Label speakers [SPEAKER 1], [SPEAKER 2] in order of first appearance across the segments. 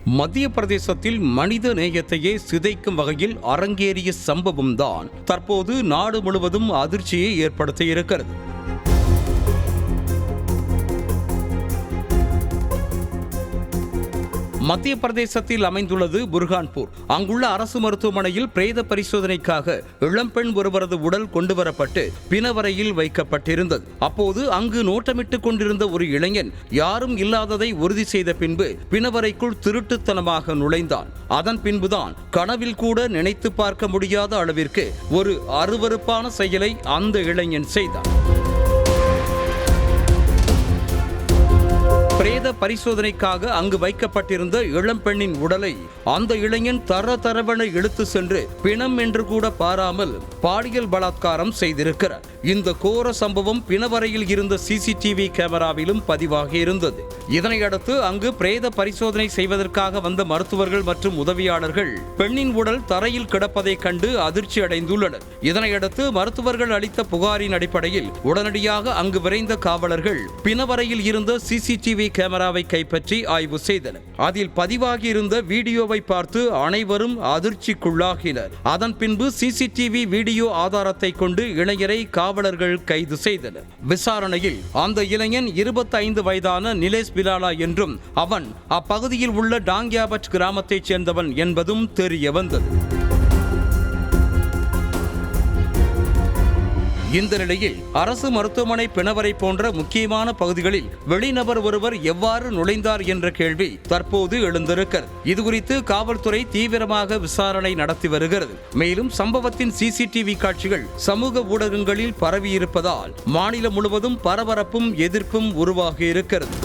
[SPEAKER 1] மத்திய பிரதேசத்தில் மனித நேயத்தையே சிதைக்கும் வகையில் அரங்கேறிய சம்பவம்தான் தற்போது நாடு முழுவதும் அதிர்ச்சியை ஏற்படுத்தியிருக்கிறது. மத்திய பிரதேசத்தில் அமைந்துள்ளது புர்ஹான்பூர். அங்குள்ள அரசு மருத்துவமனையில் பிரேத பரிசோதனைக்காக இளம்பெண் ஒருவரது உடல் கொண்டுவரப்பட்டு பிணவரையில் வைக்கப்பட்டிருந்தது. அப்போது அங்கு நோட்டமிட்டுக் கொண்டிருந்த ஒரு இளைஞன் யாரும் இல்லாததை உறுதி செய்த பின்பு பிணவரைக்குள் திருட்டுத்தனமாக நுழைந்தான். அதன் பின்புதான் கனவில் கூட நினைத்து பார்க்க முடியாத அளவிற்கு ஒரு அருவருப்பான செயலை அந்த இளைஞன் செய்தான். பிரேத பரிசோதனைக்காக அங்கு வைக்கப்பட்டிருந்த இளம்பெண்ணின் உடலை அந்த இளைஞன் தரவென இழுத்து சென்று பிணம் என்று கூட பாராமல் பாலியல் பலாத்காரம் செய்திருக்கிறார். இந்த கோர சம்பவம் பிணவரையில் இருந்த சிசிடிவி கேமராவிலும் பதிவாகி இருந்தது. இதனையடுத்து அங்கு பிரேத பரிசோதனை செய்வதற்காக வந்த மருத்துவர்கள் மற்றும் உதவியாளர்கள் பெண்ணின் உடல் தரையில் கிடப்பதை கண்டு அதிர்ச்சி அடைந்துள்ளனர். இதனையடுத்து மருத்துவர்கள் அளித்த புகாரின் அடிப்படையில் உடனடியாக அங்கு விரைந்த காவலர்கள் பிணவரையில் இருந்த சிசிடிவி கேமராவை கைப்பற்றி ஆய்வு செய்தனர். அதில் பதிவாகி இருந்த வீடியோவை பார்த்து அனைவரும் அதிர்ச்சிக்குள்ளாகினர். அதன் பின்பு சிசிடிவி வீடியோ ஆதாரத்தை கொண்டு இளைஞரை காவலர்கள் கைது செய்தனர். விசாரணையில் அந்த இளைஞன் 25 வயதான நிலேஷ் பிலாலா என்றும் அவன் அப்பகுதியில் உள்ள டாங்கியாபட் கிராமத்தைச் சேர்ந்தவன் என்பதும் தெரிய வந்தது. இந்த நிலையில் அரசு மருத்துவமனை பிணவரை போன்ற முக்கியமான பகுதிகளில் வெளிநபர் ஒருவர் எவ்வாறு நுழைந்தார் என்ற கேள்வி தற்போது எழுந்திருக்கிறது. இதுகுறித்து காவல்துறை தீவிரமாக விசாரணை நடத்தி வருகிறது. மேலும் சம்பவத்தின் சிசிடிவி காட்சிகள் சமூக ஊடகங்களில் பரவியிருப்பதால் மாநிலம் முழுவதும் பரபரப்பும் எதிர்ப்பும் உருவாகி இருக்கிறது.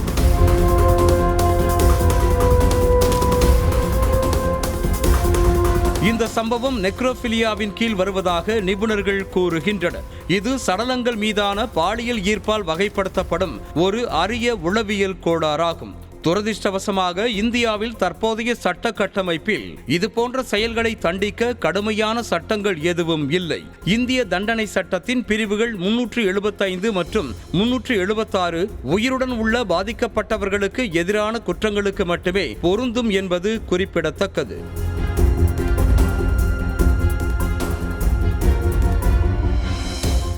[SPEAKER 1] இந்த சம்பவம் நெக்ரோபிலியாவின் கீழ் வருவதாக நிபுணர்கள் கூறுகின்றனர். இது சடலங்கள் மீதான பாலியல் ஈர்ப்பால் வகைப்படுத்தப்படும் ஒரு அரிய உளவியல் கோளாறாகும். துரதிர்ஷ்டவசமாக இந்தியாவில் தற்போதைய சட்ட கட்டமைப்பில் இதுபோன்ற செயல்களை தண்டிக்க கடுமையான சட்டங்கள் எதுவும் இல்லை. இந்திய தண்டனை சட்டத்தின் பிரிவுகள் 375 மற்றும் 376 உயிருடன் உள்ள பாதிக்கப்பட்டவர்களுக்கு எதிரான குற்றங்களுக்கு மட்டுமே பொருந்தும் என்பது குறிப்பிடத்தக்கது.